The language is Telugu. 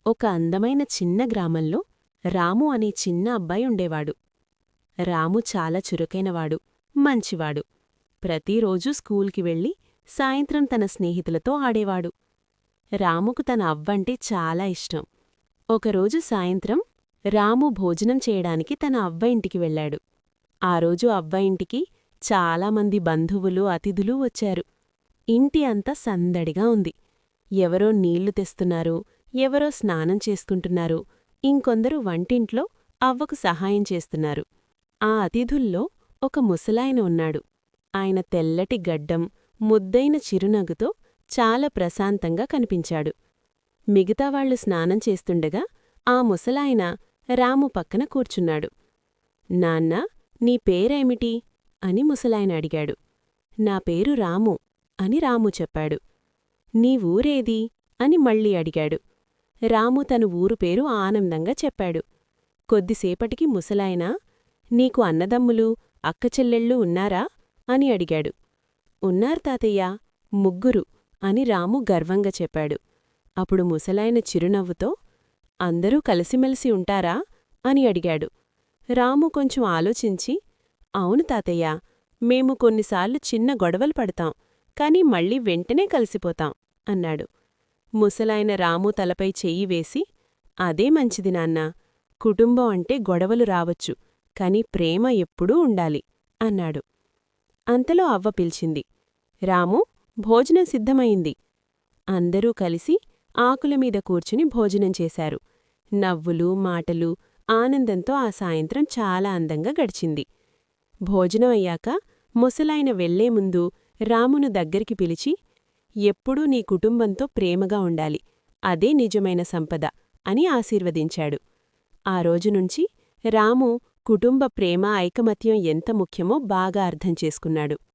ఒక అందమైన చిన్న గ్రామంలో రాము అనే చిన్న అబ్బాయి ఉండేవాడు. రాము చాలా చురుకైనవాడు, మంచివాడు. ప్రతిరోజూ స్కూల్కి వెళ్ళి సాయంత్రం తన స్నేహితులతో ఆడేవాడు. రాముకు తన అవ్వంటే చాలా ఇష్టం. ఒకరోజు సాయంత్రం రాము భోజనం చేయడానికి తన అవ్వ ఇంటికి వెళ్ళాడు. ఆ రోజు అవ్వ ఇంటికి చాలామంది బంధువులు, అతిథులు వచ్చారు. ఇంటి అంతా సందడిగా ఉంది. ఎవరో నీళ్లు తెస్తున్నారు, ఎవరో స్నానం చేసుకుంటున్నారు, ఇంకొందరు వంటింట్లో అవ్వకు సహాయం చేస్తున్నారు. ఆ అతిథుల్లో ఒక ముసలాయన ఉన్నాడు. ఆయన తెల్లటి గడ్డం, ముద్దైన చిరునవ్వుతో చాలా ప్రశాంతంగా కనిపించాడు. మిగతావాళ్లు స్నానం చేస్తుండగా ఆ ముసలాయన రాము పక్కన కూర్చున్నాడు. నాన్నా, నీ పేరేమిటి? అని ముసలాయన అడిగాడు. నా పేరు రాము అని రాము చెప్పాడు. నీ ఊరేది? అని మళ్ళీ అడిగాడు. రాము తన ఊరు పేరు ఆనందంగా చెప్పాడు. కొద్దిసేపటికి ముసలాయన, నీకు అన్నదమ్ములు, అక్కచెల్లెళ్ళు ఉన్నారా? అని అడిగాడు. ఉన్నారు తాతయ్యా, 3 అని రాము గర్వంగా చెప్పాడు. అప్పుడు ముసలాయన చిరునవ్వుతో, అందరూ కలిసిమెలిసి ఉంటారా? అని అడిగాడు. రాము కొంచెం ఆలోచించి, అవును తాతయ్యా, మేము కొన్నిసార్లు చిన్న గొడవలు పడతాం, కాని మళ్ళీ వెంటనే కలిసిపోతాం అన్నాడు. ముసలాయన రాము తలపై చెయ్యి వేసి, అదే మంచిది నాన్నా, కుటుంబం అంటే గొడవలు రావచ్చు, కాని ప్రేమ ఎప్పుడూ ఉండాలి అన్నాడు. అంతలో అవ్వ పిలిచింది. రాము, భోజనం సిద్ధమైంది. అందరూ కలిసి ఆకులమీద కూర్చుని భోజనం చేశారు. నవ్వులు, మాటలు, ఆనందంతో ఆ సాయంత్రం చాలా అందంగా గడిచింది. భోజనం అయ్యాక ముసలాయన వెళ్లే ముందు రామును దగ్గరికి పిలిచి, ఎప్పుడూ నీ కుటుంబంతో ప్రేమగా ఉండాలి, అదే నిజమైన సంపద అని ఆశీర్వదించాడు. ఆ రోజునుంచి రాము కుటుంబ ప్రేమ, ఐకమత్యం ఎంత ముఖ్యమో బాగా అర్థం చేసుకున్నాడు.